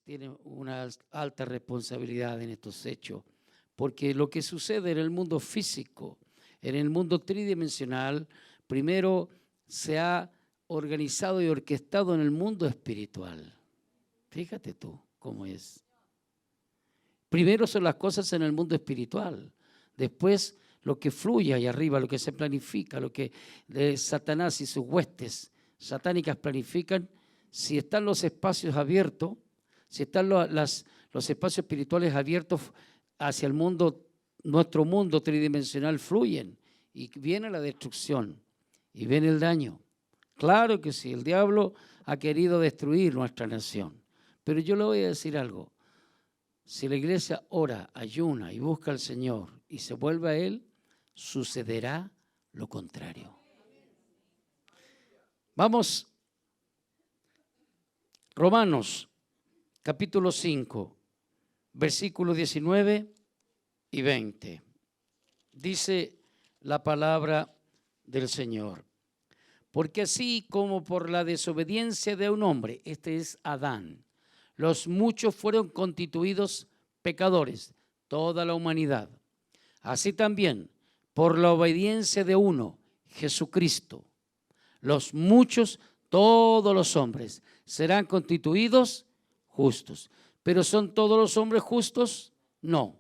tiene una alta responsabilidad en estos hechos, porque lo que sucede en el mundo físico, en el mundo tridimensional, primero se ha organizado y orquestado en el mundo espiritual. Fíjate tú cómo es. Primero son las cosas en el mundo espiritual, después lo que fluye ahí arriba, lo que se planifica, lo que Satanás y sus huestes satánicas planifican. Si están los espacios abiertos, si están los espacios espirituales abiertos hacia el mundo, nuestro mundo tridimensional, fluyen y viene la destrucción y viene el daño. Claro que sí, el diablo ha querido destruir nuestra nación, pero yo le voy a decir algo. Si la iglesia ora, ayuna y busca al Señor y se vuelve a Él, sucederá lo contrario. Vamos, Romanos, capítulo 5, versículos 19 y 20. Dice la palabra del Señor. Porque así como por la desobediencia de un hombre, este es Adán, los muchos fueron constituidos pecadores, toda la humanidad. Así también, por la obediencia de uno, Jesucristo, los muchos, todos los hombres, serán constituidos justos. ¿Pero son todos los hombres justos? No.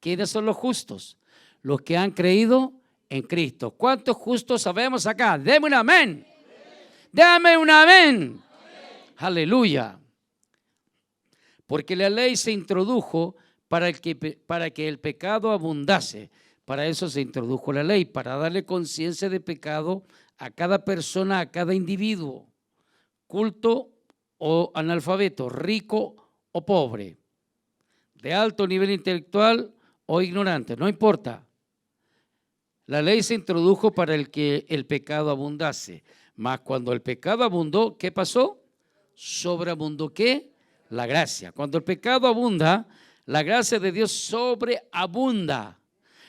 ¿Quiénes son los justos? Los que han creído en Cristo. ¿Cuántos justos sabemos acá? Deme un amén. Dame un amén. Aleluya. Porque la ley se introdujo para que el pecado abundase. Para eso se introdujo la ley, para darle conciencia de pecado a cada persona, a cada individuo, culto o analfabeto, rico o pobre, de alto nivel intelectual o ignorante, no importa. La ley se introdujo para que el pecado abundase. Mas cuando el pecado abundó, ¿qué pasó? Sobreabundó, ¿qué? La gracia. Cuando el pecado abunda, la gracia de Dios sobreabunda.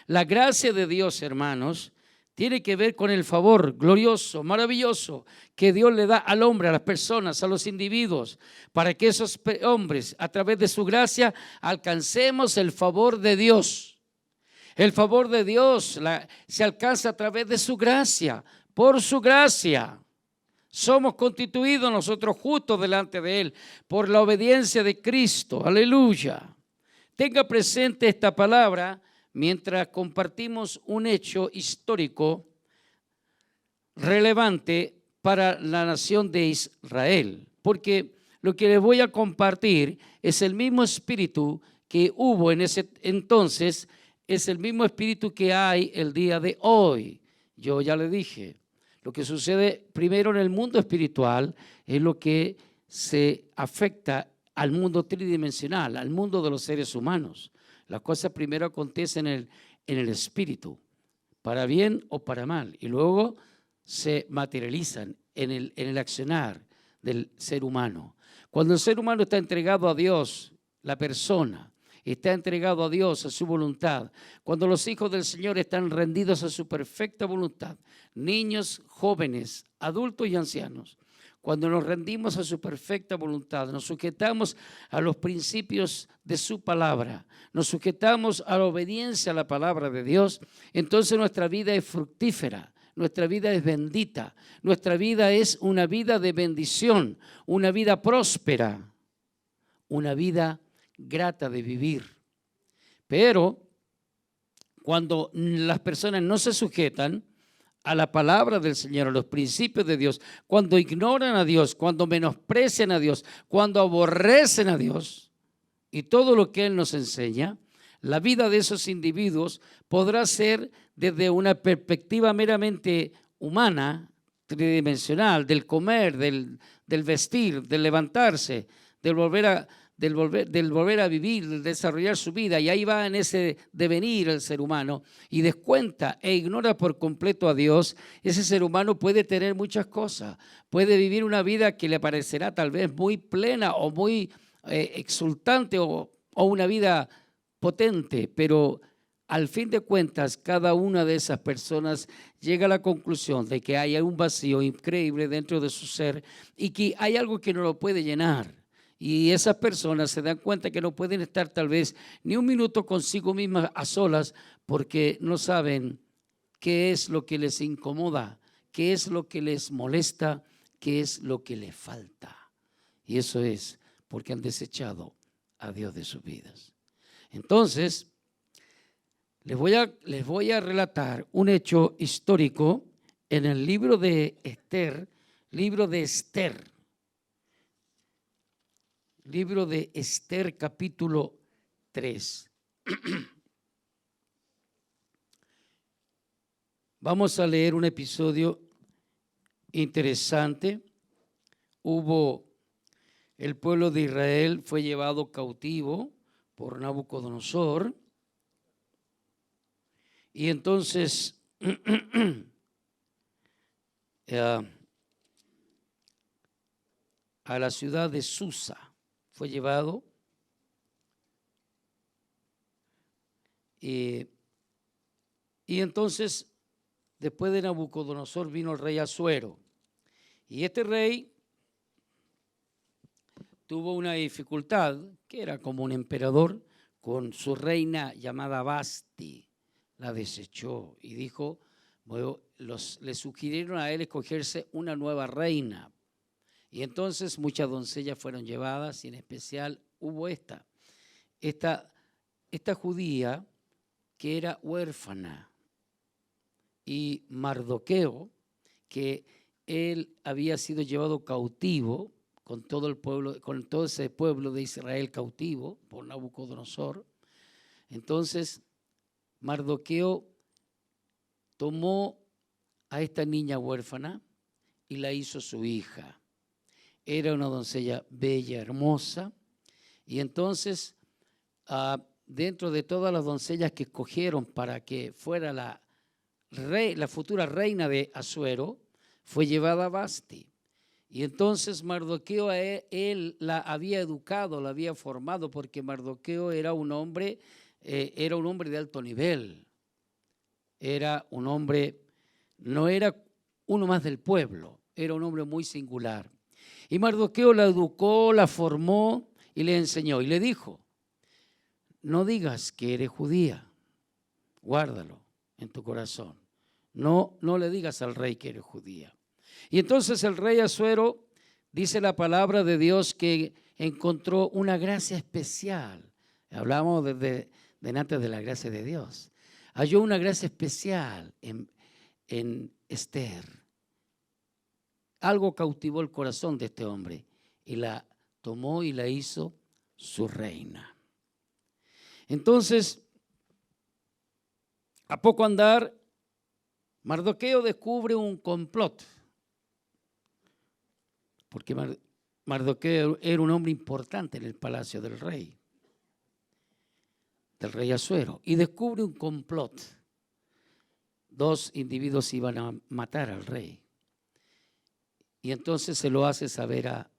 La gracia de Dios, hermanos, tiene que ver con el favor glorioso, maravilloso que Dios le da al hombre, a las personas, a los individuos, para que esos hombres, a través de su gracia, alcancemos el favor de Dios. El favor de Dios se alcanza a través de su gracia, por su gracia. Somos constituidos nosotros justos delante de Él por la obediencia de Cristo. Aleluya. Tenga presente esta palabra mientras compartimos un hecho histórico relevante para la nación de Israel. Porque lo que les voy a compartir es el mismo espíritu que hubo en ese entonces, es el mismo espíritu que hay el día de hoy. Yo ya le dije. Lo que sucede primero en el mundo espiritual es lo que se afecta al mundo tridimensional, al mundo de los seres humanos. Las cosas primero acontecen en el espíritu, para bien o para mal, y luego se materializan en el accionar del ser humano. Cuando el ser humano está entregado a Dios, la persona está entregado a Dios, a su voluntad. Cuando los hijos del Señor están rendidos a su perfecta voluntad, niños, jóvenes, adultos y ancianos, cuando nos rendimos a su perfecta voluntad, nos sujetamos a los principios de su palabra, nos sujetamos a la obediencia a la palabra de Dios, entonces nuestra vida es fructífera, nuestra vida es bendita, nuestra vida es una vida de bendición, una vida próspera, una vida grata de vivir. Pero cuando las personas no se sujetan a la palabra del Señor, a los principios de Dios, cuando ignoran a Dios, cuando menosprecian a Dios, cuando aborrecen a Dios y todo lo que Él nos enseña, la vida de esos individuos podrá ser desde una perspectiva meramente humana, tridimensional, del comer, del vestir, del levantarse, del volver a vivir, del desarrollar su vida, y ahí va en ese devenir el ser humano y descuenta e ignora por completo a Dios. Ese ser humano puede tener muchas cosas, puede vivir una vida que le parecerá tal vez muy plena o muy exultante o una vida potente, pero al fin de cuentas cada una de esas personas llega a la conclusión de que hay un vacío increíble dentro de su ser y que hay algo que no lo puede llenar. Y esas personas se dan cuenta que no pueden estar tal vez ni un minuto consigo mismas a solas porque no saben qué es lo que les incomoda, qué es lo que les molesta, qué es lo que les falta. Y eso es porque han desechado a Dios de sus vidas. Entonces, les voy a relatar un hecho histórico en el libro de Esther, libro de Esther capítulo 3. Vamos a leer un episodio interesante. El pueblo de Israel fue llevado cautivo por Nabucodonosor. Y entonces a la ciudad de Susa fue llevado. Y entonces, después de Nabucodonosor vino el rey Asuero. Y este rey tuvo una dificultad, que era como un emperador, con su reina llamada Vasti. La desechó y dijo, le sugirieron a él escogerse una nueva reina. Y entonces muchas doncellas fueron llevadas y en especial hubo esta judía que era huérfana. Y Mardoqueo, que él había sido llevado cautivo con todo el pueblo, con todo ese pueblo de Israel cautivo por Nabucodonosor. Entonces Mardoqueo tomó a esta niña huérfana y la hizo su hija. Era una doncella bella, hermosa, y entonces dentro de todas las doncellas que escogieron para que fuera la futura reina de Asuero, fue llevada a Vasti. Y entonces Mardoqueo él la había educado, la había formado, porque Mardoqueo era un hombre de alto nivel. Era un hombre, no era uno más del pueblo, era un hombre muy singular. Y Mardoqueo la educó, la formó y le enseñó. Y le dijo, no digas que eres judía, guárdalo en tu corazón. No le digas al rey que eres judía. Y entonces el rey Asuero, dice la palabra de Dios, que encontró una gracia especial. Hablamos desde antes de la gracia de Dios. Halló una gracia especial en Esther. Algo cautivó el corazón de este hombre y la tomó y la hizo su reina. Entonces, a poco andar, Mardoqueo descubre un complot, porque Mardoqueo era un hombre importante en el palacio del rey Asuero, y descubre un complot. Dos individuos iban a matar al rey. Y entonces se lo hace saber a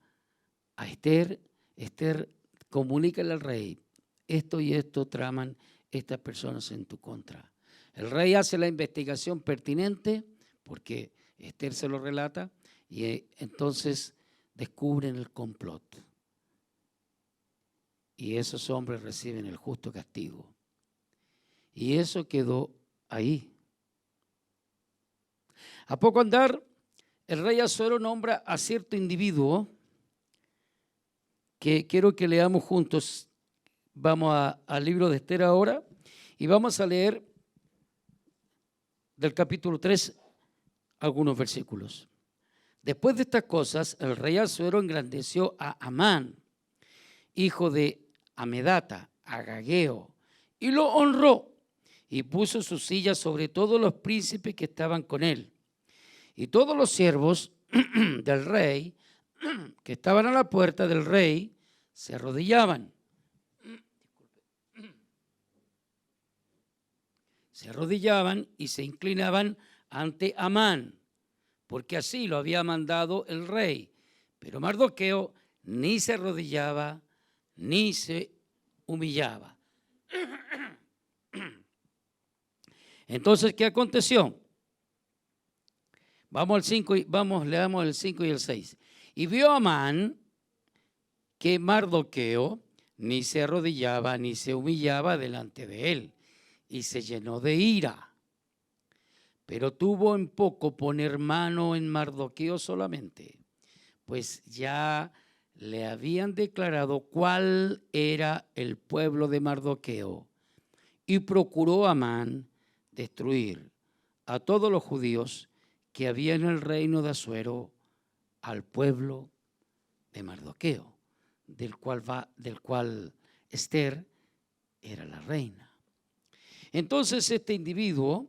Esther. Esther, comunícale al rey, esto y esto traman estas personas en tu contra. El rey hace la investigación pertinente, porque Esther se lo relata, y entonces descubren el complot. Y esos hombres reciben el justo castigo. Y eso quedó ahí. A poco andar, el rey Asuero nombra a cierto individuo que quiero que leamos juntos. Vamos al libro de Esther ahora y vamos a leer del capítulo 3 algunos versículos. Después de estas cosas, el rey Asuero engrandeció a Amán, hijo de Amedata, Agageo, y lo honró y puso su silla sobre todos los príncipes que estaban con él. Y todos los siervos del rey que estaban a la puerta del rey se arrodillaban. Se arrodillaban y se inclinaban ante Amán, porque así lo había mandado el rey. Pero Mardoqueo ni se arrodillaba ni se humillaba. Entonces, ¿qué aconteció? Vamos al 5 y leamos el 5 y el 6. Y vio Amán que Mardoqueo ni se arrodillaba ni se humillaba delante de él, y se llenó de ira. Pero tuvo en poco poner mano en Mardoqueo solamente, pues ya le habían declarado cuál era el pueblo de Mardoqueo, y procuró Amán destruir a todos los judíos que había en el reino de Asuero, al pueblo de Mardoqueo, del cual Esther era la reina. Entonces este individuo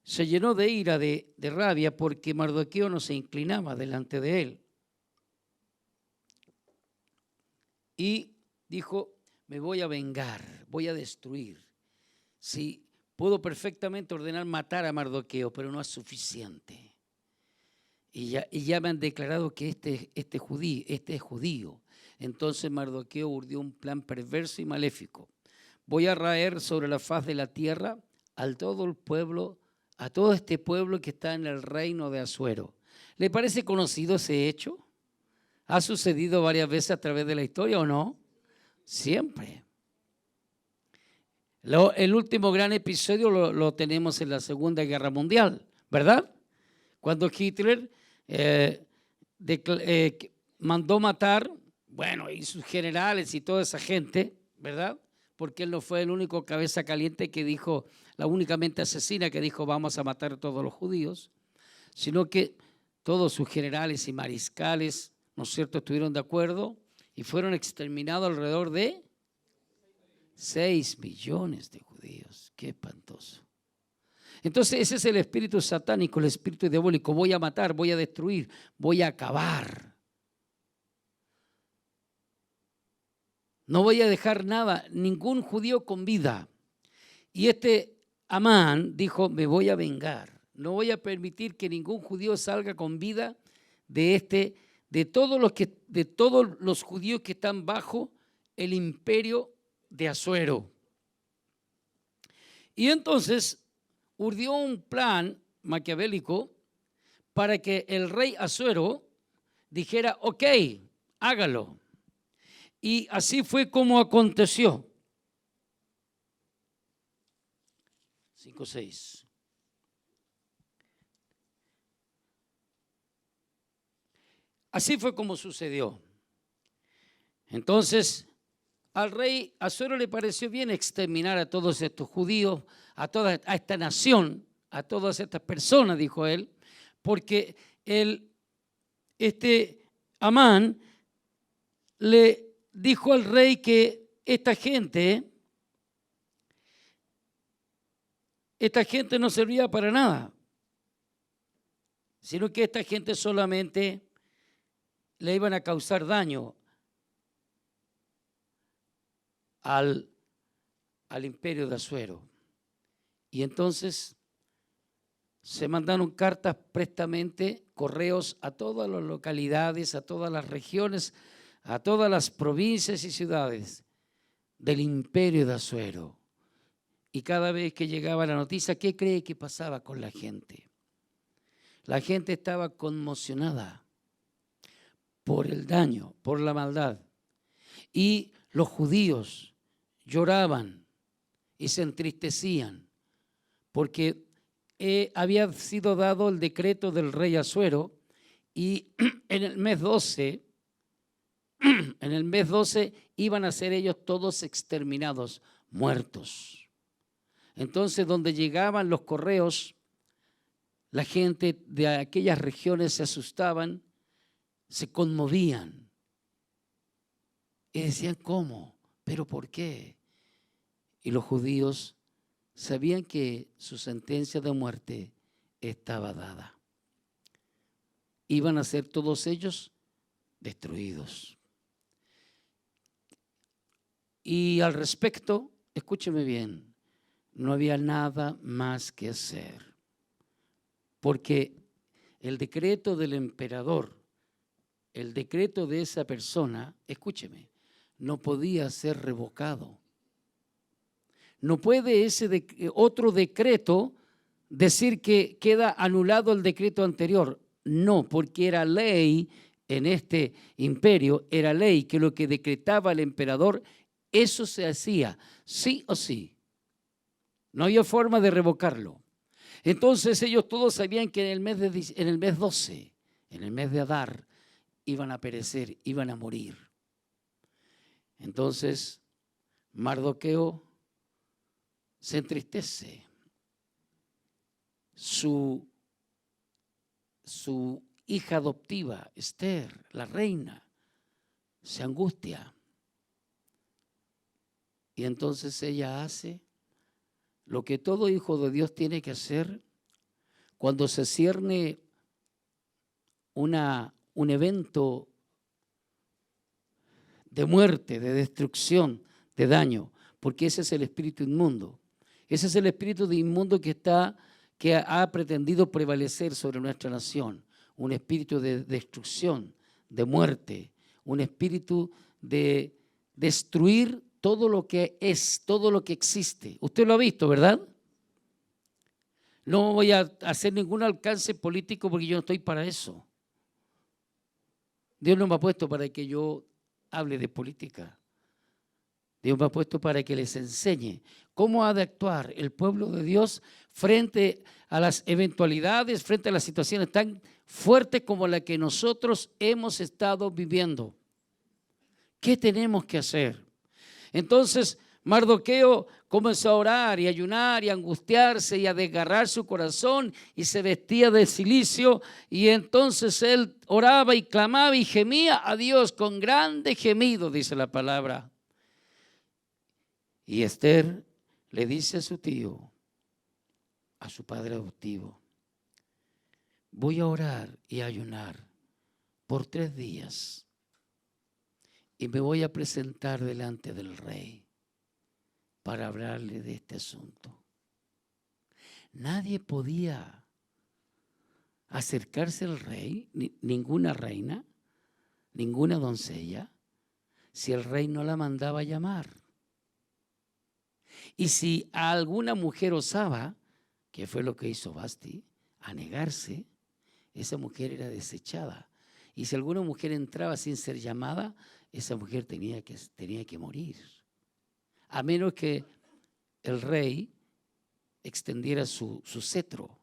se llenó de ira, de rabia, porque Mardoqueo no se inclinaba delante de él. Y dijo, me voy a vengar, voy a destruir. Sí, puedo perfectamente ordenar matar a Mardoqueo, pero no es suficiente. Y ya me han declarado que este es judío. Entonces Mardoqueo urdió un plan perverso y maléfico. Voy a raer sobre la faz de la tierra a todo el pueblo, a todo este pueblo que está en el reino de Asuero. ¿Le parece conocido ese hecho? ¿Ha sucedido varias veces a través de la historia o no? Siempre. El último gran episodio lo tenemos en la Segunda Guerra Mundial, ¿verdad? Cuando Hitler mandó matar, bueno, y sus generales y toda esa gente, ¿verdad? Porque él no fue el único cabeza caliente que dijo, la única mente asesina que dijo vamos a matar a todos los judíos, sino que todos sus generales y mariscales, ¿no es cierto?, estuvieron de acuerdo y fueron exterminados alrededor de 6 millones de judíos. Qué espantoso. Entonces ese es el espíritu satánico, el espíritu diabólico. Voy a matar, voy a destruir, voy a acabar. No voy a dejar nada, ningún judío con vida. Y este Amán dijo, me voy a vengar. No voy a permitir que ningún judío salga con vida de todos los judíos que están bajo el imperio de Asuero. Y entonces urdió un plan maquiavélico para que el rey Asuero dijera, ok, hágalo. Y así fue como aconteció. 5:6. Así fue como sucedió. Entonces, al rey Asuero le pareció bien exterminar a todos estos judíos, a esta nación, a todas estas personas, dijo él, porque Amán le dijo al rey que esta gente no servía para nada, sino que esta gente solamente le iban a causar daño al imperio de Asuero. Y entonces se mandaron cartas prestamente, correos a todas las localidades, a todas las regiones, a todas las provincias y ciudades del imperio de Asuero. Y cada vez que llegaba la noticia, ¿qué cree que pasaba con la gente? La gente estaba conmocionada por el daño, por la maldad. Y los judíos lloraban y se entristecían porque había sido dado el decreto del rey Asuero y en el mes 12 iban a ser ellos todos exterminados, muertos. Entonces, donde llegaban los correos, la gente de aquellas regiones se asustaban, se conmovían y decían, ¿cómo? ¿Pero por qué? Y los judíos sabían que su sentencia de muerte estaba dada. Iban a ser todos ellos destruidos. Y al respecto, escúcheme bien, no había nada más que hacer, porque el decreto del emperador, el decreto de esa persona, escúcheme, no podía ser revocado. No puede ese otro decreto decir que queda anulado el decreto anterior. No, porque era ley en este imperio era ley, que lo que decretaba el emperador, eso se hacía, sí o sí. No había forma de revocarlo. Entonces ellos todos sabían que en el mes 12, en el mes de Adar, iban a perecer, iban a morir. Entonces Mardoqueo se entristece. Su hija adoptiva, Esther, la reina, se angustia. Y entonces ella hace lo que todo hijo de Dios tiene que hacer cuando se cierne un evento de muerte, de destrucción, de daño, porque ese es el espíritu inmundo. Ese es el espíritu de inmundo que ha pretendido prevalecer sobre nuestra nación. Un espíritu de destrucción, de muerte, un espíritu de destruir todo lo que es, todo lo que existe. Usted lo ha visto, ¿verdad? No voy a hacer ningún alcance político porque yo no estoy para eso. Dios no me ha puesto para que yo hable de política. Dios me ha puesto para que les enseñe cómo ha de actuar el pueblo de Dios frente a las eventualidades, frente a las situaciones tan fuertes como la que nosotros hemos estado viviendo. ¿Qué tenemos que hacer? Entonces Mardoqueo comenzó a orar y a ayunar y a angustiarse y a desgarrar su corazón y se vestía de cilicio, y entonces él oraba y clamaba y gemía a Dios con grande gemido, dice la palabra. Y Esther le dice a su tío, a su padre adoptivo: voy a orar y a ayunar por 3 días y me voy a presentar delante del rey para hablarle de este asunto. Nadie podía acercarse al rey, ninguna reina, ninguna doncella, si el rey no la mandaba a llamar. Y si a alguna mujer osaba, que fue lo que hizo Vasti, a negarse, esa mujer era desechada. Y si alguna mujer entraba sin ser llamada, esa mujer tenía que morir. A menos que el rey extendiera su cetro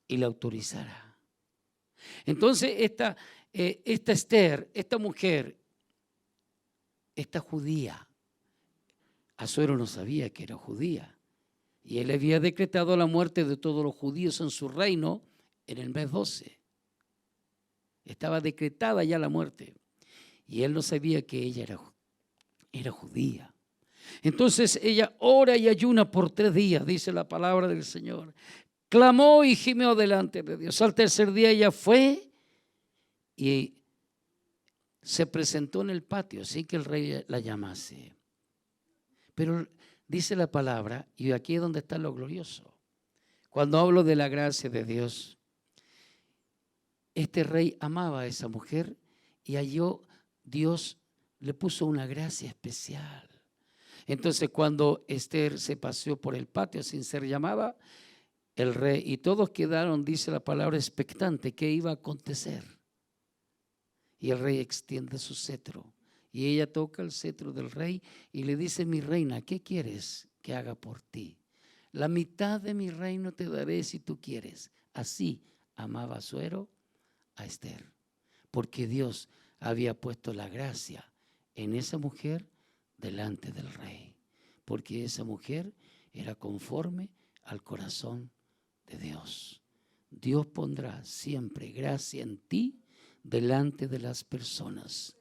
y la autorizara. Entonces esta Esther, esta mujer, esta judía, Asuero no sabía que era judía, y él había decretado la muerte de todos los judíos en su reino en el mes 12. Estaba decretada ya la muerte, y él no sabía que ella era judía. Entonces ella ora y ayuna por 3 días, dice la palabra del Señor. Clamó y gimió delante de Dios. Al tercer día ella fue y se presentó en el patio sin que el rey la llamase. Pero dice la palabra, y aquí es donde está lo glorioso. Cuando hablo de la gracia de Dios, este rey amaba a esa mujer y Dios le puso una gracia especial. Entonces cuando Esther se paseó por el patio sin ser llamada, el rey y todos quedaron, dice la palabra, expectante, ¿qué iba a acontecer? Y el rey extiende su cetro y ella toca el cetro del rey y le dice: mi reina, ¿qué quieres que haga por ti? La mitad de mi reino te daré si tú quieres. Así amaba Asuero a Esther, porque Dios había puesto la gracia en esa mujer delante del rey, porque esa mujer era conforme al corazón de Dios. Dios pondrá siempre gracia en ti delante de las personas,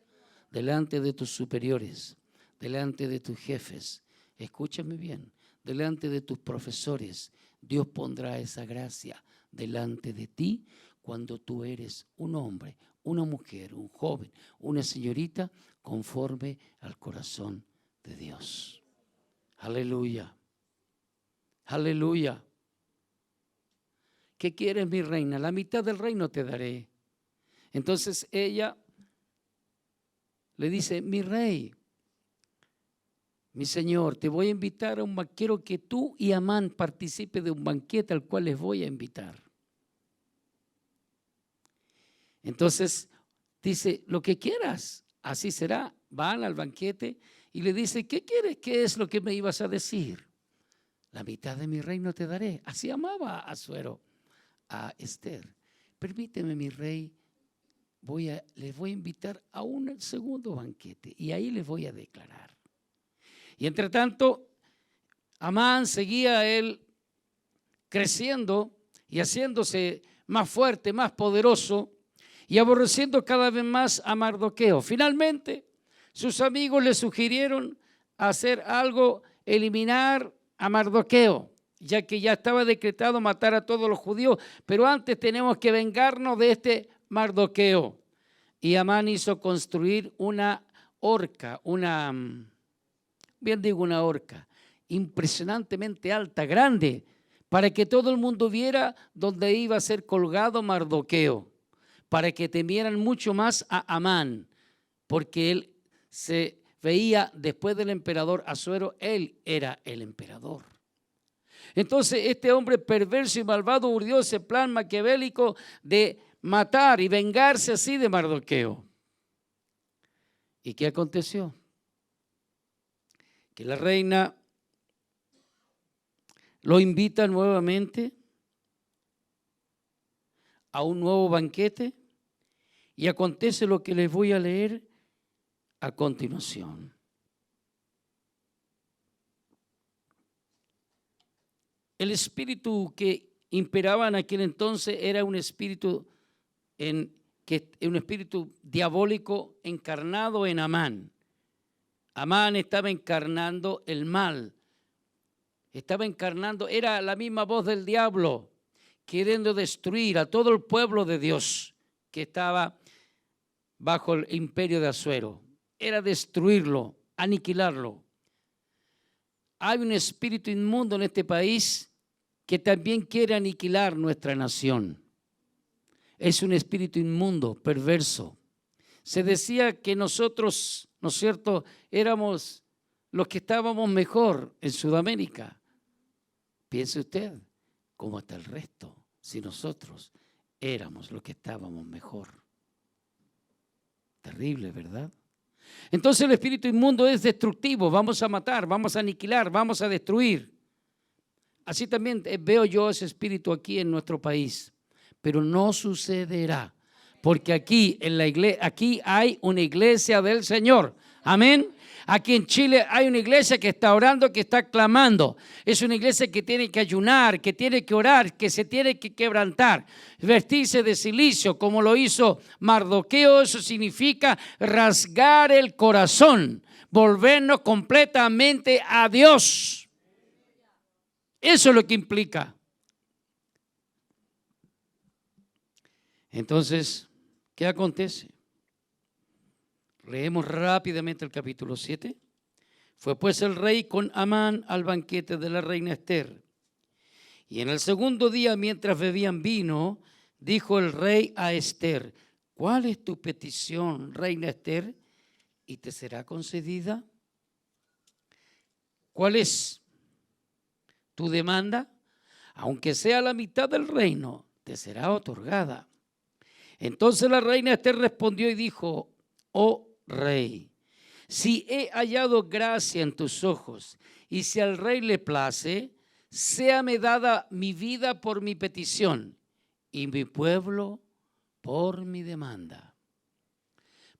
delante de tus superiores, delante de tus jefes. Escúchame bien, delante de tus profesores. Dios pondrá esa gracia delante de ti cuando tú eres un hombre, una mujer, un joven, una señorita conforme al corazón de Dios. Aleluya. Aleluya. ¿Qué quieres, mi reina? La mitad del reino te daré. Entonces ella le dice: mi rey, mi señor, te voy a invitar a un banquete. Quiero que tú y Amán participen de un banquete al cual les voy a invitar. Entonces dice, lo que quieras, así será. Van al banquete y le dice, ¿qué quieres? ¿Qué es lo que me ibas a decir? La mitad de mi reino te daré. Así amaba Asuero a Esther. Permíteme, mi rey, les voy a invitar a un segundo banquete y ahí les voy a declarar. Y entre tanto, Amán seguía él creciendo y haciéndose más fuerte, más poderoso y aborreciendo cada vez más a Mardoqueo. Finalmente, sus amigos le sugirieron hacer algo, eliminar a Mardoqueo, ya que ya estaba decretado matar a todos los judíos, pero antes tenemos que vengarnos de este Mardoqueo. Y Amán hizo construir una horca, una horca impresionantemente alta, grande, para que todo el mundo viera dónde iba a ser colgado Mardoqueo, para que temieran mucho más a Amán, porque él se veía después del emperador Asuero, él era el emperador. Entonces este hombre perverso y malvado urdió ese plan maquiavélico de matar y vengarse así de Mardoqueo. ¿Y qué aconteció? Que la reina lo invita nuevamente a un nuevo banquete y acontece lo que les voy a leer a continuación. El espíritu que imperaba en aquel entonces era un espíritu un espíritu diabólico encarnado en Amán. Amán estaba encarnando el mal. Era la misma voz del diablo, queriendo destruir a todo el pueblo de Dios que estaba bajo el imperio de Asuero. Era destruirlo, aniquilarlo. Hay un espíritu inmundo en este país que también quiere aniquilar nuestra nación. Es un espíritu inmundo, perverso. Se decía que nosotros, ¿no es cierto?, éramos los que estábamos mejor en Sudamérica. Piense usted cómo está el resto, si nosotros éramos los que estábamos mejor. Terrible, ¿verdad? Entonces el espíritu inmundo es destructivo. Vamos a matar, vamos a aniquilar, vamos a destruir. Así también veo yo ese espíritu aquí en nuestro país. Pero no sucederá, porque aquí en la iglesia, aquí hay una iglesia del Señor. Amén. Aquí en Chile hay una iglesia que está orando, que está clamando. Es una iglesia que tiene que ayunar, que tiene que orar, que se tiene que quebrantar, vestirse de cilicio como lo hizo Mardoqueo. Eso significa rasgar el corazón, volvernos completamente a Dios. Eso es lo que implica. Entonces, ¿qué acontece? Leemos rápidamente el capítulo 7. Fue pues el rey con Amán al banquete de la reina Esther. Y en el segundo día, mientras bebían vino, dijo el rey a Esther: ¿cuál es tu petición, reina Esther? ¿Y te será concedida? ¿Cuál es tu demanda? Aunque sea la mitad del reino, te será otorgada. Entonces la reina Esther respondió y dijo: oh rey, si he hallado gracia en tus ojos y si al rey le place, séame dada mi vida por mi petición y mi pueblo por mi demanda.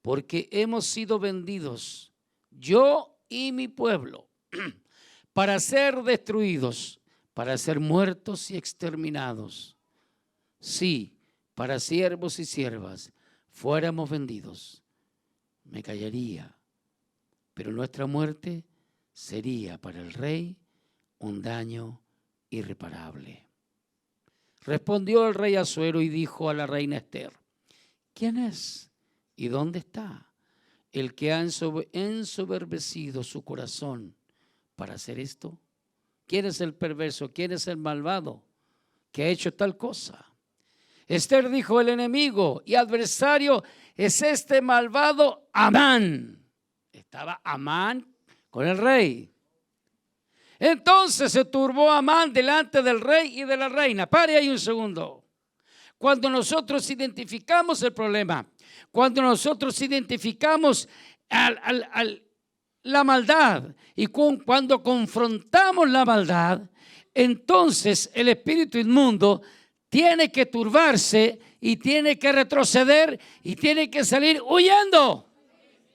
Porque hemos sido vendidos, yo y mi pueblo, para ser destruidos, para ser muertos y exterminados. Sí, para siervos y siervas fuéramos vendidos, me callaría, pero nuestra muerte sería para el rey un daño irreparable. Respondió el rey Asuero y dijo a la reina Esther: ¿quién es y dónde está el que ha ensoberbecido su corazón para hacer esto? ¿Quién es el perverso? ¿Quién es el malvado que ha hecho tal cosa? Esther dijo: el enemigo y adversario es este malvado Amán. Estaba Amán con el rey. Entonces se turbó Amán delante del rey y de la reina. Pare ahí un segundo. Cuando nosotros identificamos el problema, cuando nosotros identificamos la maldad y cuando confrontamos la maldad, entonces el espíritu inmundo tiene que turbarse y tiene que retroceder y tiene que salir huyendo.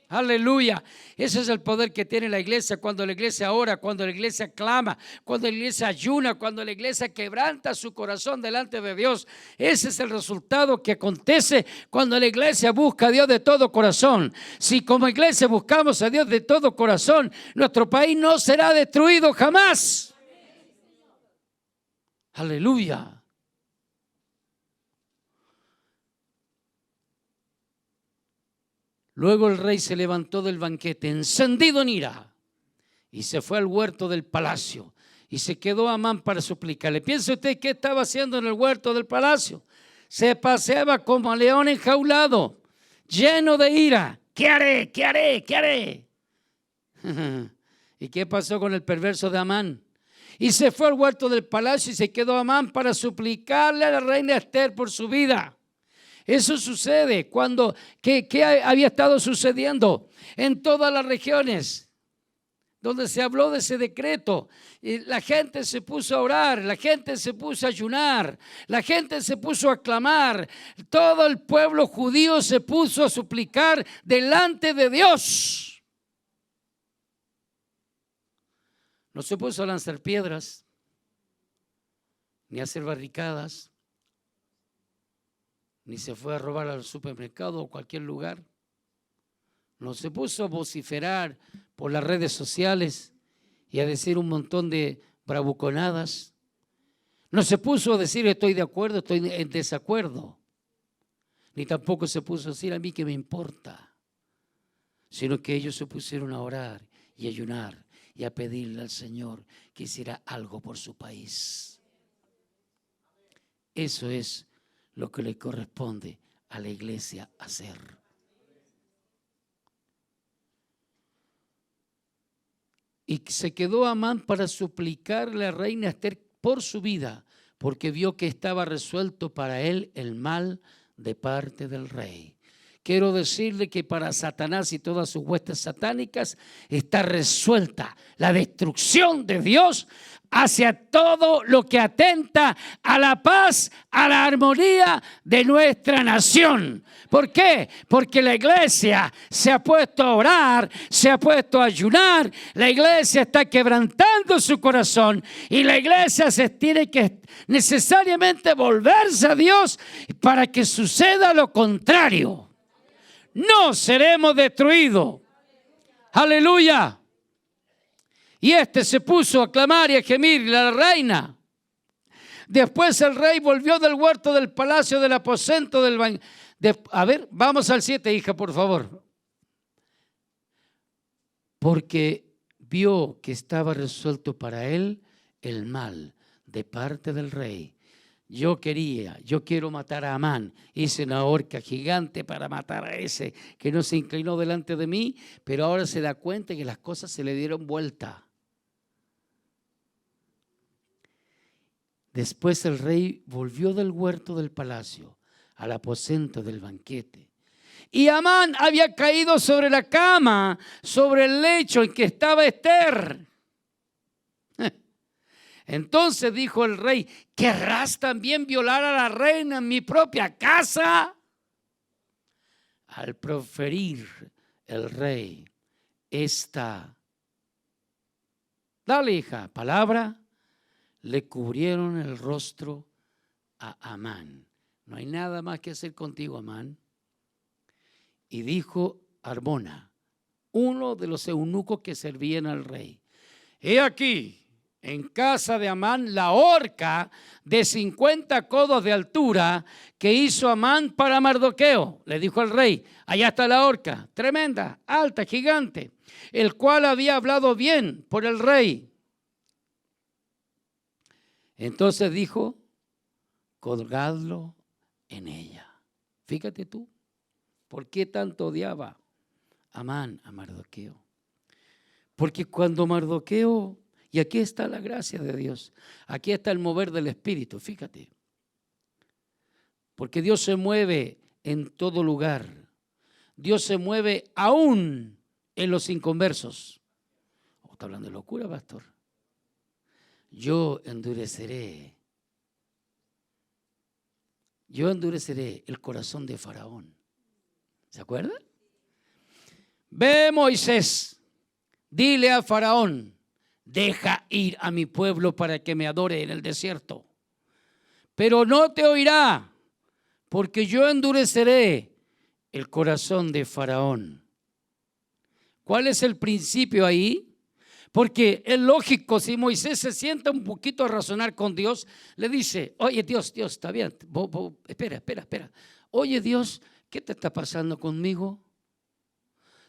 Aleluya. Ese es el poder que tiene la iglesia cuando la iglesia ora, cuando la iglesia clama, cuando la iglesia ayuna, cuando la iglesia quebranta su corazón delante de Dios. Ese es el resultado que acontece cuando la iglesia busca a Dios de todo corazón. Si como iglesia buscamos a Dios de todo corazón, nuestro país no será destruido jamás. Aleluya. Luego el rey se levantó del banquete, encendido en ira, y se fue al huerto del palacio. Y se quedó Amán para suplicarle. ¿Piensa usted qué estaba haciendo en el huerto del palacio? Se paseaba como león enjaulado, lleno de ira. ¿Qué haré? ¿Qué haré? ¿Qué haré? ¿Y qué pasó con el perverso de Amán? Y se fue al huerto del palacio y se quedó Amán para suplicarle a la reina Esther por su vida. Eso sucede cuando, ¿qué había estado sucediendo en todas las regiones donde se habló de ese decreto? Y la gente se puso a orar, la gente se puso a ayunar, la gente se puso a clamar, todo el pueblo judío se puso a suplicar delante de Dios. No se puso a lanzar piedras, ni a hacer barricadas, ni se fue a robar al supermercado o cualquier lugar. No se puso a vociferar por las redes sociales y a decir un montón de bravuconadas. No se puso a decir estoy de acuerdo, estoy en desacuerdo. Ni tampoco se puso a decir a mí que me importa. Sino que ellos se pusieron a orar y ayunar y a pedirle al Señor que hiciera algo por su país. Eso es lo que le corresponde a la iglesia hacer. Y se quedó Amán para suplicarle a la reina Esther por su vida, porque vio que estaba resuelto para él el mal de parte del rey. Quiero decirle que para Satanás y todas sus huestes satánicas está resuelta la destrucción de Dios hacia todo lo que atenta a la paz, a la armonía de nuestra nación. ¿Por qué? Porque la iglesia se ha puesto a orar, se ha puesto a ayunar, la iglesia está quebrantando su corazón y la iglesia se tiene que necesariamente volverse a Dios para que suceda lo contrario. No seremos destruidos. Aleluya. Y se puso a clamar y a gemir a la reina. Después el rey volvió del huerto del palacio, del aposento del baño. A ver, vamos al 7, hija, por favor. Porque vio que estaba resuelto para él el mal de parte del rey. Yo quiero matar a Amán. Hice una horca gigante para matar a ese que no se inclinó delante de mí, pero ahora se da cuenta que las cosas se le dieron vuelta. Después el rey volvió del huerto del palacio al aposento del banquete. Y Amán había caído sobre la cama, sobre el lecho en que estaba Esther. Entonces dijo el rey, ¿querrás también violar a la reina en mi propia casa? Al proferir el rey dale, hija, palabra, le cubrieron el rostro a Amán. No hay nada más que hacer contigo, Amán. Y dijo Arbona, uno de los eunucos que servían al rey, he aquí, en casa de Amán, la horca de 50 codos de altura que hizo Amán para Mardoqueo. Le dijo al rey, allá está la horca, tremenda, alta, gigante, el cual había hablado bien por el rey. Entonces dijo, colgadlo en ella. Fíjate tú, ¿por qué tanto odiaba Amán a Mardoqueo? Porque cuando Mardoqueo, y aquí está la gracia de Dios, aquí está el mover del Espíritu, fíjate. Porque Dios se mueve en todo lugar. Dios se mueve aún en los inconversos. Oh, está hablando de locura, pastor. Yo endureceré el corazón de Faraón. ¿Se acuerdan? Ve, Moisés, dile a Faraón, deja ir a mi pueblo para que me adore en el desierto. Pero no te oirá, porque yo endureceré el corazón de Faraón. ¿Cuál es el principio ahí? Porque es lógico, si Moisés se sienta un poquito a razonar con Dios, le dice, oye Dios, está bien, espera. Oye Dios, ¿qué te está pasando conmigo?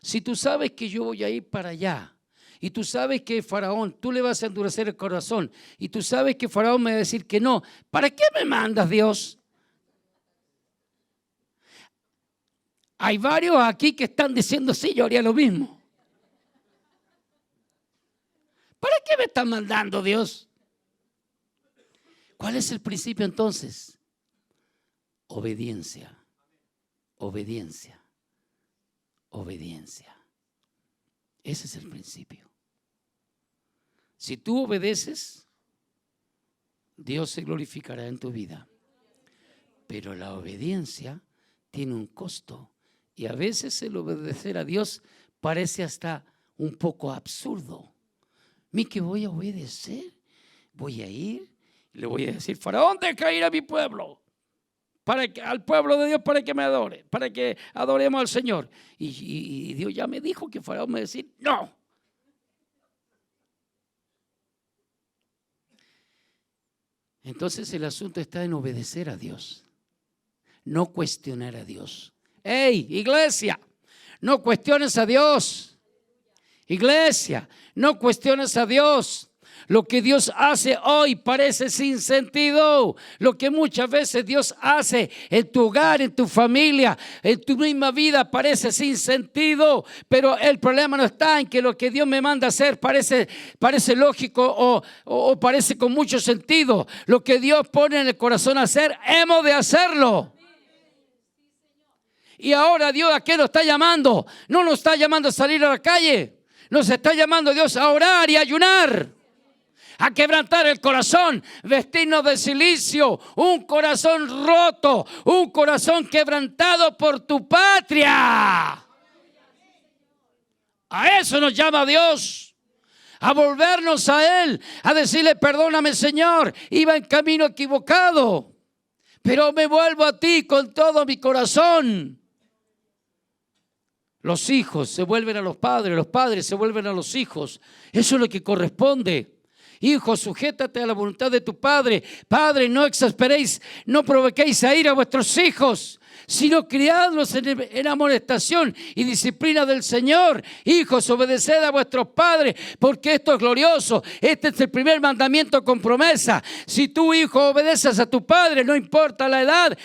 Si tú sabes que yo voy a ir para allá, y tú sabes que Faraón, tú le vas a endurecer el corazón, y tú sabes que Faraón me va a decir que no, ¿para qué me mandas, Dios? Hay varios aquí que están diciendo, sí, yo haría lo mismo. ¿Para qué me están mandando, Dios? ¿Cuál es el principio entonces? Obediencia. Ese es el principio. Si tú obedeces, Dios se glorificará en tu vida. Pero la obediencia tiene un costo. Y a veces el obedecer a Dios parece hasta un poco absurdo. ¿Mi que voy a obedecer? Voy a ir, le voy a decir, Faraón, deja ir a mi pueblo, al pueblo de Dios para que me adore, para que adoremos al Señor. Y Dios ya me dijo que Faraón me va a decir, no. Entonces el asunto está en obedecer a Dios, no cuestionar a Dios. ¡Ey, iglesia! No cuestiones a Dios. Iglesia, no cuestiones a Dios. Lo que Dios hace hoy parece sin sentido. Lo que muchas veces Dios hace en tu hogar, en tu familia, en tu misma vida parece sin sentido. Pero el problema no está en que lo que Dios me manda a hacer parece lógico o parece con mucho sentido. Lo que Dios pone en el corazón a hacer, hemos de hacerlo. Y ahora Dios, ¿a qué nos está llamando? No nos está llamando a salir a la calle. Nos está llamando Dios a orar y ayunar, a quebrantar el corazón, vestirnos de silicio, un corazón roto, un corazón quebrantado por tu patria. A eso nos llama Dios, a volvernos a Él, a decirle, perdóname Señor, iba en camino equivocado, pero me vuelvo a ti con todo mi corazón. Los hijos se vuelven a los padres se vuelven a los hijos. Eso es lo que corresponde. Hijo, sujétate a la voluntad de tu padre. Padre, no exasperéis, no provoquéis a ir a vuestros hijos, sino criadlos en amonestación y disciplina del Señor. Hijos, obedeced a vuestros padres, porque esto es glorioso. Este es el primer mandamiento con promesa. Si tu hijo obedeces a tu padre, no importa la edad,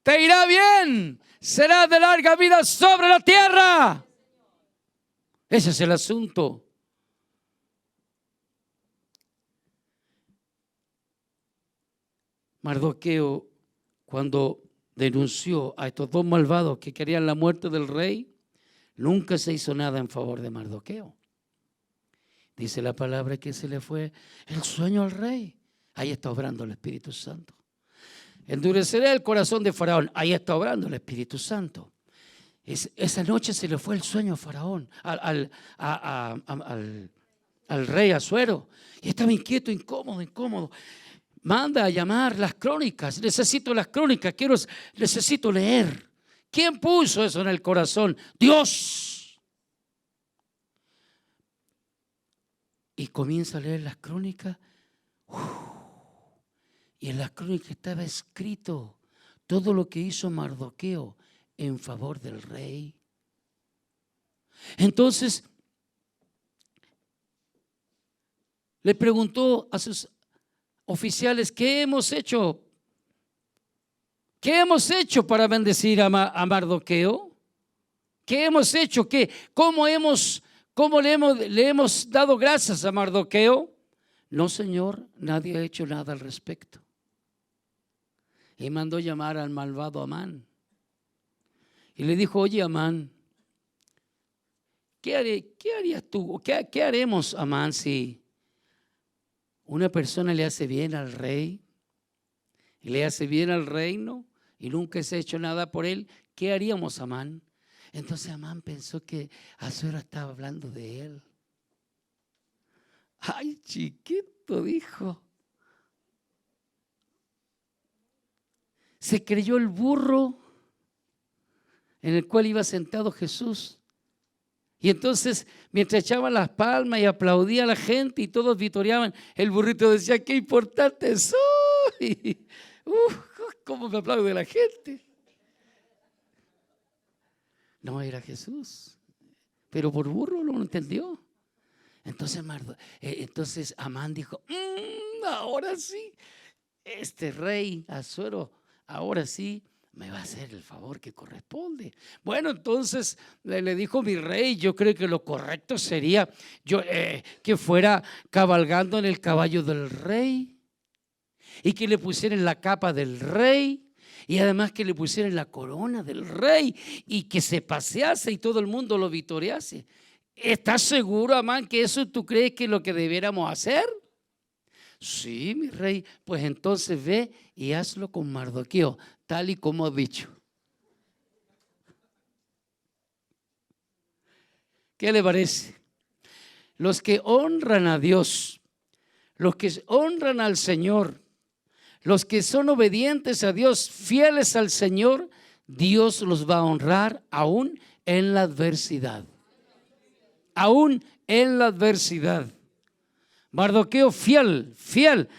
te irá bien. Será de larga vida sobre la tierra. Ese es el asunto. Mardoqueo, cuando denunció a estos dos malvados que querían la muerte del rey, nunca se hizo nada en favor de Mardoqueo. Dice la palabra que se le fue el sueño al rey. Ahí está obrando el Espíritu Santo. Endureceré el corazón de Faraón. Ahí está obrando el Espíritu Santo. Esa noche se le fue el sueño a Faraón, al rey Asuero. Y estaba inquieto, incómodo. Manda a llamar las crónicas. Necesito las crónicas. Necesito leer. ¿Quién puso eso en el corazón? Dios. Y comienza a leer las crónicas. Y en las crónicas estaba escrito todo lo que hizo Mardoqueo en favor del rey. Entonces le preguntó a sus oficiales, ¿qué hemos hecho? ¿Qué hemos hecho para bendecir a Mardoqueo? ¿Qué hemos hecho? ¿Cómo le hemos dado gracias a Mardoqueo? No, Señor, nadie ha hecho nada al respecto. y mandó llamar al malvado Amán. Y le dijo, oye Amán, ¿qué harías tú? ¿Qué haremos, Amán, si una persona le hace bien al rey y le hace bien al reino y nunca se ha hecho nada por él? ¿Qué haríamos, Amán? Entonces Amán pensó que Asuero estaba hablando de él. Ay, chiquito, dijo. Se creyó el burro en el cual iba sentado Jesús. Y entonces, mientras echaban las palmas y aplaudía a la gente y todos vitoreaban, el burrito decía, qué importante soy. ¿Cómo me aplaude la gente? No era Jesús, pero por burro lo entendió. Entonces Amán dijo, ahora sí, este rey Asuero, ahora sí me va a hacer el favor que corresponde. Bueno, entonces le dijo mi rey, yo creo que lo correcto sería que fuera cabalgando en el caballo del rey y que le pusieran la capa del rey y además que le pusieran la corona del rey y que se pasease y todo el mundo lo vitorease. ¿Estás seguro, Amán, que eso tú crees que es lo que debiéramos hacer? Sí, mi rey, pues entonces ve y hazlo con Mardoqueo, tal y como has dicho. ¿Qué le parece? Los que honran a Dios, los que honran al Señor, los que son obedientes a Dios, fieles al Señor, Dios los va a honrar aún en la adversidad. Aún en la adversidad. Mardoqueo fiel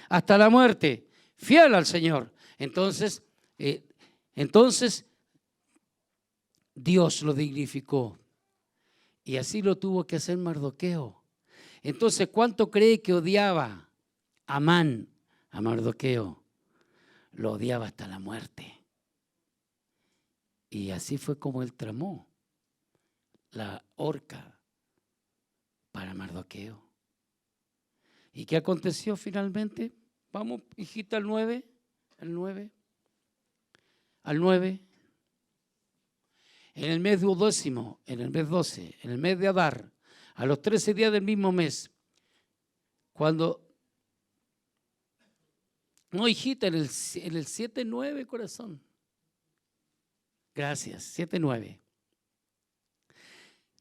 hasta la muerte, fiel al Señor. Entonces Dios lo dignificó y así lo tuvo que hacer Mardoqueo. Entonces, ¿cuánto cree que odiaba Amán a Mardoqueo? Lo odiaba hasta la muerte. Y así fue como él tramó la horca para Mardoqueo. ¿Y qué aconteció finalmente? Vamos, hijita, al 9. En el mes 12, en el mes de Adar, a los 13 días del mismo mes, no, hijita, en el 7-9, corazón. Gracias, 7-9.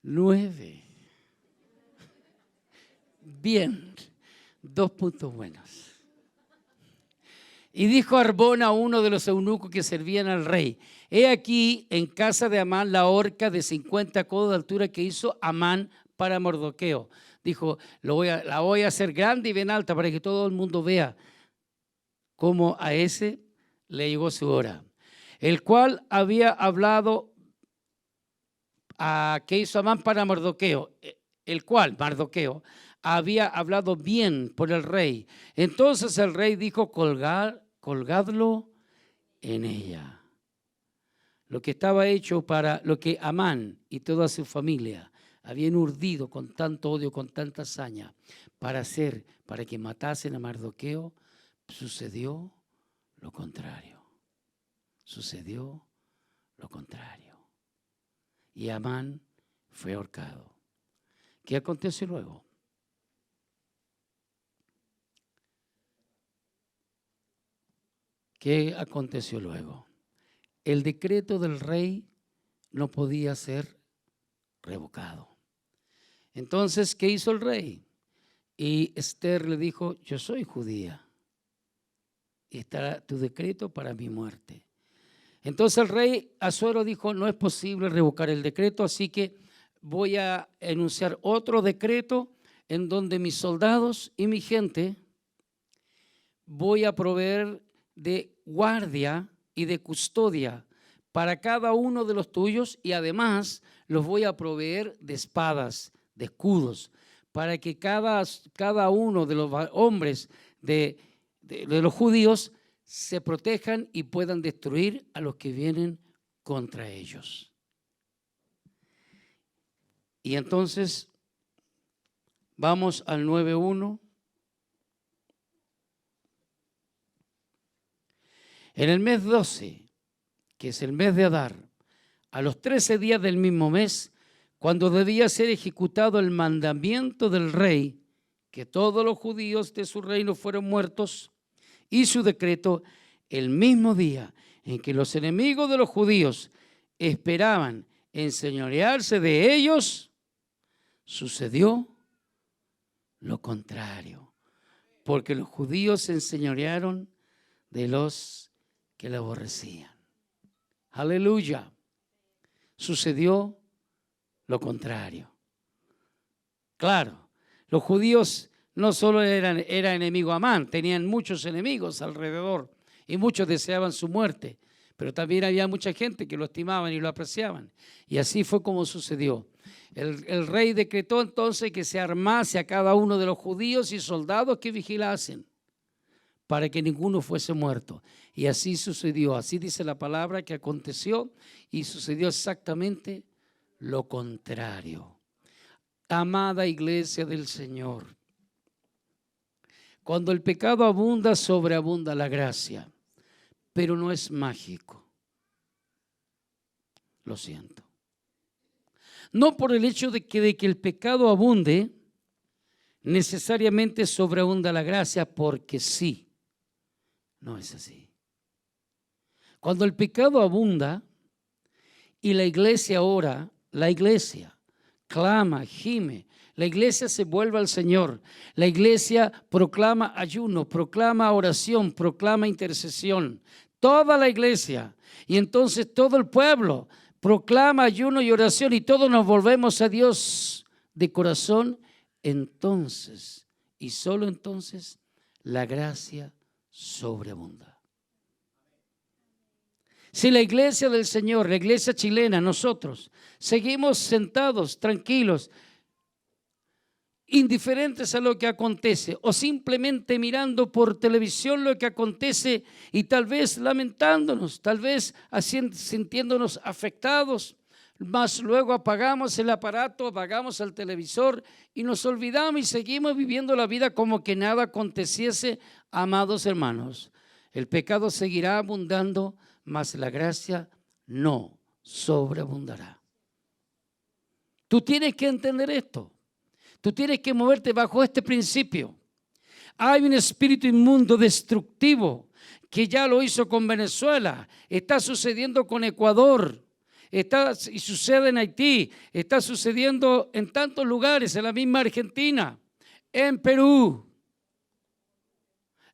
9. Bien, 2 puntos buenos. Y dijo Arbón a uno de los eunucos que servían al rey: he aquí en casa de Amán la horca de 50 codos de altura que hizo Amán para Mardoqueo. Dijo, la voy a hacer grande y bien alta para que todo el mundo vea cómo a ese le llegó su hora. El cual había hablado que hizo Amán para Mardoqueo. El cual, Mardoqueo, había hablado bien por el rey. Entonces el rey dijo, colgadlo en ella. Lo que estaba hecho para lo que Amán y toda su familia habían urdido con tanto odio, con tanta hazaña, para que matasen a Mardoqueo, sucedió lo contrario. Sucedió lo contrario. Y Amán fue ahorcado. ¿Qué aconteció luego? ¿Qué aconteció luego? El decreto del rey no podía ser revocado. Entonces, ¿qué hizo el rey? Y Esther le dijo, yo soy judía y estará tu decreto para mi muerte. Entonces el rey Asuero dijo, no es posible revocar el decreto, así que voy a enunciar otro decreto en donde mis soldados y mi gente voy a proveer de guardia y de custodia para cada uno de los tuyos y además los voy a proveer de espadas, de escudos, para que cada uno de los hombres de los judíos se protejan y puedan destruir a los que vienen contra ellos. Y entonces vamos al 9:1. En el mes 12, que es el mes de Adar, a los 13 días del mismo mes, cuando debía ser ejecutado el mandamiento del rey, que todos los judíos de su reino fueron muertos, y su decreto, el mismo día en que los enemigos de los judíos esperaban enseñorearse de ellos, sucedió lo contrario, porque los judíos se enseñorearon de los que le aborrecían. Aleluya. Sucedió lo contrario. Claro, los judíos no solo era enemigo Amán, tenían muchos enemigos alrededor y muchos deseaban su muerte, pero también había mucha gente que lo estimaban y lo apreciaban. Y así fue como sucedió. El rey decretó entonces que se armase a cada uno de los judíos y soldados que vigilasen para que ninguno fuese muerto. Y así sucedió. Así dice la palabra que aconteció y sucedió exactamente lo contrario. Amada iglesia del Señor, cuando el pecado abunda, sobreabunda la gracia, pero no es mágico. Lo siento. No por el hecho de que el pecado abunde, necesariamente sobreabunda la gracia, porque sí. No es así. Cuando el pecado abunda y la iglesia ora, la iglesia clama, gime, la iglesia se vuelve al Señor, la iglesia proclama ayuno, proclama oración, proclama intercesión, toda la iglesia, y entonces todo el pueblo proclama ayuno y oración y todos nos volvemos a Dios de corazón, entonces y solo entonces la gracia sobreabunda. Si la iglesia del Señor, la iglesia chilena, nosotros seguimos sentados, tranquilos, indiferentes a lo que acontece o simplemente mirando por televisión lo que acontece y tal vez lamentándonos, tal vez sintiéndonos afectados, mas luego apagamos el aparato, apagamos el televisor y nos olvidamos y seguimos viviendo la vida como que nada aconteciese, amados hermanos. El pecado seguirá abundando, mas la gracia no sobreabundará. Tú tienes que entender esto. Tú tienes que moverte bajo este principio. Hay un espíritu inmundo destructivo que ya lo hizo con Venezuela, está sucediendo con Ecuador, y sucede en Haití, está sucediendo en tantos lugares, en la misma Argentina, en Perú,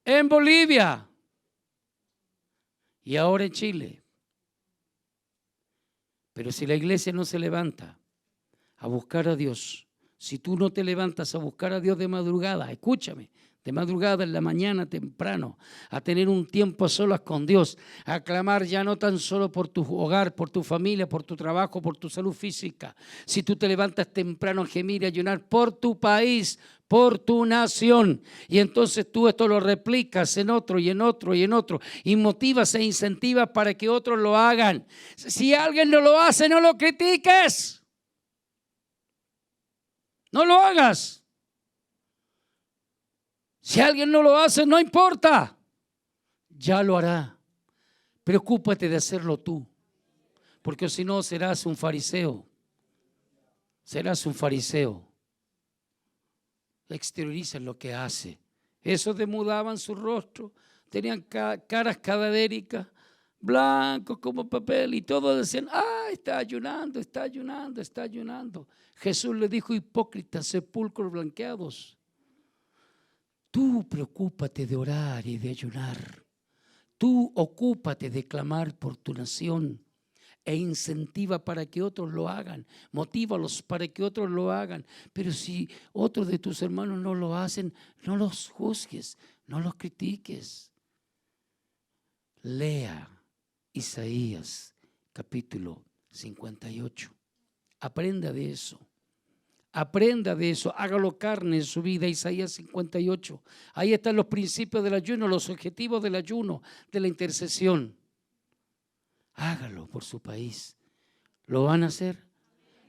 en Bolivia y ahora en Chile. Pero si la iglesia no se levanta a buscar a Dios, si tú no te levantas a buscar a Dios de madrugada, escúchame, de madrugada en la mañana temprano, a tener un tiempo a solas con Dios, a clamar ya no tan solo por tu hogar, por tu familia, por tu trabajo, por tu salud física. Si tú te levantas temprano a gemir y a ayunar por tu país, por tu nación, y entonces tú esto lo replicas en otro y en otro y en otro, y motivas e incentivas para que otros lo hagan. Si alguien no lo hace, no lo critiques. No lo hagas. Si alguien no lo hace, no importa. Ya lo hará. Preocúpate de hacerlo tú. Porque si no, serás un fariseo. Serás un fariseo. Exterioriza lo que hace. Esos demudaban su rostro. Tenían caras cadavéricas, blancos como papel. Y todos decían, está ayunando, está ayunando, está ayunando. Jesús le dijo, hipócritas, sepulcros blanqueados. Tú preocúpate de orar y de ayunar. Tú ocúpate de clamar por tu nación e incentiva para que otros lo hagan. Motívalos para que otros lo hagan. Pero si otros de tus hermanos no lo hacen, no los juzgues, no los critiques. Lea Isaías capítulo 58. Aprenda de eso. Aprenda de eso, hágalo carne en su vida. Isaías 58. Ahí están los principios del ayuno, los objetivos del ayuno, de la intercesión. Hágalo por su país. ¿Lo van a hacer?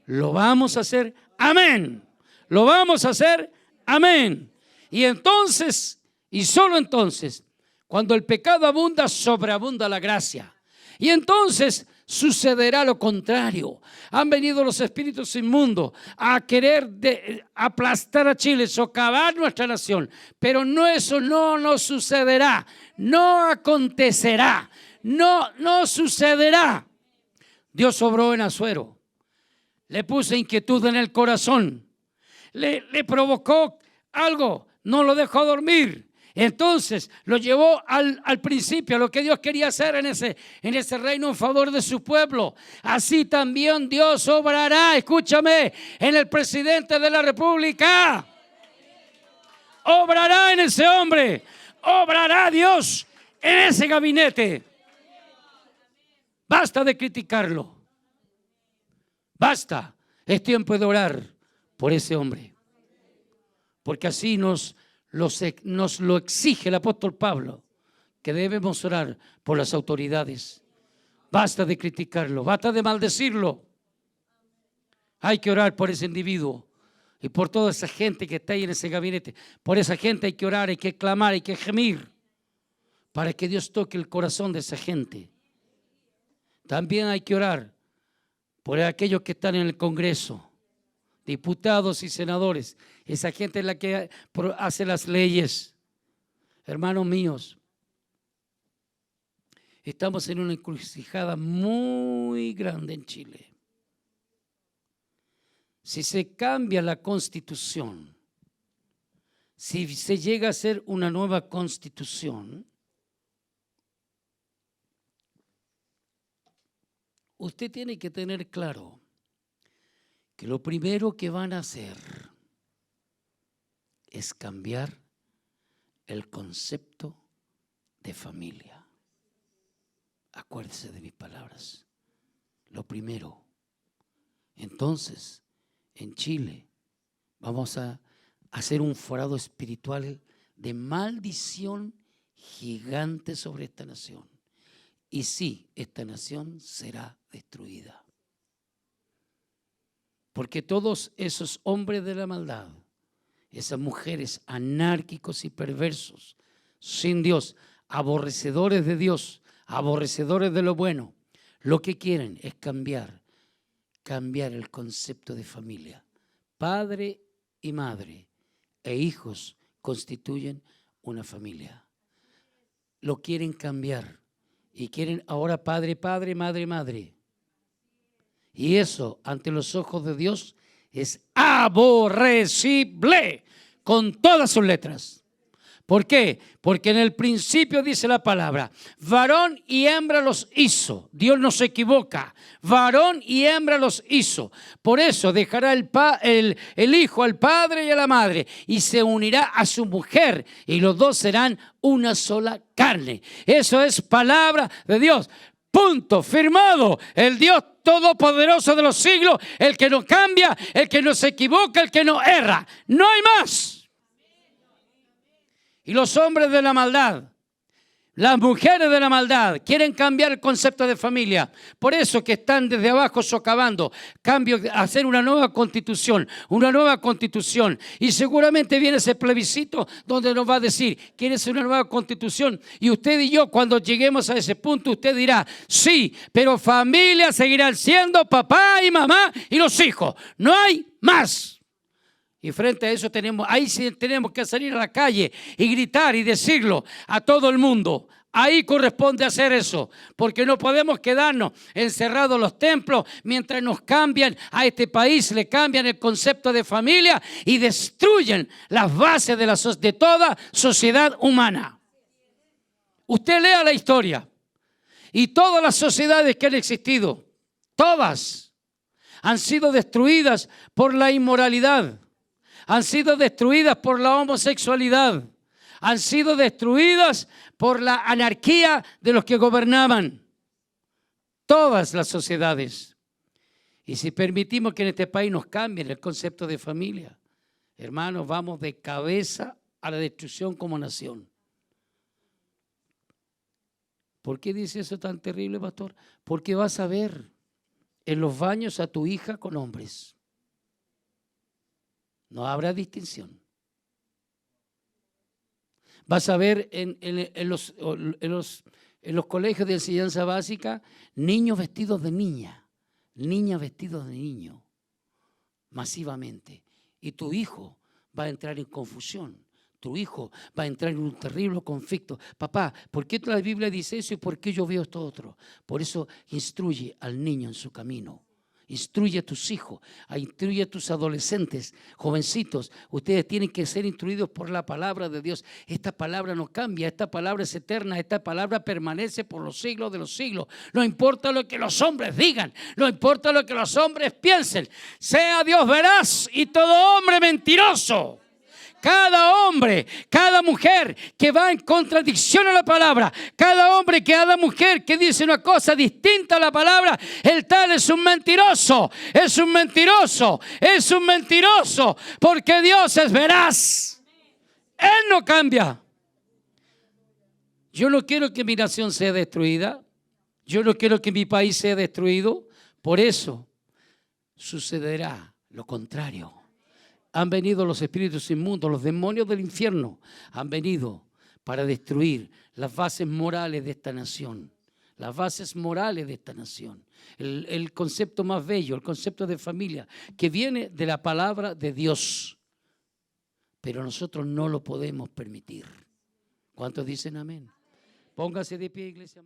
¿Lo vamos a hacer? Amén. ¿Lo vamos a hacer? Amén. Y entonces, y solo entonces, Cuando el pecado abunda, sobreabunda la gracia. Y entonces sucederá lo contrario. Han venido los espíritus inmundos a querer aplastar a Chile, socavar nuestra nación. Pero no, eso no nos sucederá. No acontecerá. No sucederá. Dios obró en Asuero. Le puso inquietud en el corazón. Le provocó algo. No lo dejó dormir. Entonces lo llevó al principio, a lo que Dios quería hacer en ese reino en favor de su pueblo. Así también Dios obrará, escúchame, en el presidente de la República. Obrará en ese hombre. Obrará Dios en ese gabinete. Basta de criticarlo. Basta. Es tiempo de orar por ese hombre. Porque así nos lo exige el apóstol Pablo, que debemos orar por las autoridades. Basta de criticarlo, basta de maldecirlo. Hay que orar por ese individuo y por toda esa gente que está ahí en ese gabinete. Por esa gente hay que orar, hay que clamar, hay que gemir para que Dios toque el corazón de esa gente. También hay que orar por aquellos que están en el Congreso, diputados y senadores. Esa gente es la que hace las leyes. Hermanos míos, estamos en una encrucijada muy grande en Chile. Si se cambia la constitución, si se llega a hacer una nueva constitución, usted tiene que tener claro que lo primero que van a hacer es cambiar el concepto de familia. Acuérdese de mis palabras. Lo primero. Entonces, en Chile vamos a hacer un forado espiritual de maldición gigante sobre esta nación. Y sí, esta nación será destruida. Porque todos esos hombres de la maldad, esas mujeres anárquicos y perversos, sin Dios, aborrecedores de Dios, aborrecedores de lo bueno, lo que quieren es cambiar el concepto de familia. Padre y madre e hijos constituyen una familia. Lo quieren cambiar y quieren ahora padre, padre, madre, madre. Y eso, ante los ojos de Dios, es aborrecible con todas sus letras. ¿Por qué? Porque en el principio dice la palabra, varón y hembra los hizo. Dios no se equivoca. Varón y hembra los hizo. Por eso dejará el hijo al padre y a la madre y se unirá a su mujer y los dos serán una sola carne. Eso es palabra de Dios. Punto, firmado. El Dios todopoderoso de los siglos, el que no cambia, el que no se equivoca, el que no erra. No hay más. Y los hombres de la maldad, las mujeres de la maldad, quieren cambiar el concepto de familia. Por eso que están desde abajo socavando, hacer una nueva constitución. Y seguramente viene ese plebiscito donde nos va a decir, ¿quieres una nueva constitución? Y usted y yo, cuando lleguemos a ese punto, usted dirá, sí, pero familia seguirán siendo papá y mamá y los hijos. No hay más. Y frente a eso ahí sí tenemos que salir a la calle y gritar y decirlo a todo el mundo. Ahí corresponde hacer eso, porque no podemos quedarnos encerrados en los templos mientras nos cambian a este país, le cambian el concepto de familia y destruyen las bases de toda sociedad humana. Usted lea la historia y todas las sociedades que han existido, todas han sido destruidas por la inmoralidad. Han sido destruidas por la homosexualidad. Han sido destruidas por la anarquía de los que gobernaban. Todas las sociedades. Y si permitimos que en este país nos cambien el concepto de familia, hermanos, vamos de cabeza a la destrucción como nación. ¿Por qué dice eso tan terrible, pastor? Porque vas a ver en los baños a tu hija con hombres. No habrá distinción. Vas a ver en los colegios de enseñanza básica niños vestidos de niña, niñas vestidos de niño, masivamente. Y tu hijo va a entrar en confusión. Tu hijo va a entrar en un terrible conflicto. Papá, ¿por qué la Biblia dice eso y por qué yo veo esto otro? Por eso instruye al niño en su camino. Instruye a tus hijos, instruye a tus adolescentes, jovencitos. Ustedes tienen que ser instruidos por la palabra de Dios. Esta palabra no cambia, esta palabra es eterna, esta palabra permanece por los siglos de los siglos. No importa lo que los hombres digan, no importa lo que los hombres piensen. Sea Dios veraz y todo hombre mentiroso. Cada hombre, cada mujer que va en contradicción a la palabra, cada hombre, cada mujer que dice una cosa distinta a la palabra, el tal es un mentiroso, es un mentiroso, es un mentiroso, porque Dios es veraz. Él no cambia. Yo no quiero que mi nación sea destruida, yo no quiero que mi país sea destruido, por eso sucederá lo contrario. Han venido los espíritus inmundos, los demonios del infierno, han venido para destruir las bases morales de esta nación. Las bases morales de esta nación. El concepto más bello, el concepto de familia, que viene de la palabra de Dios. Pero nosotros no lo podemos permitir. ¿Cuántos dicen amén? Póngase de pie, iglesia.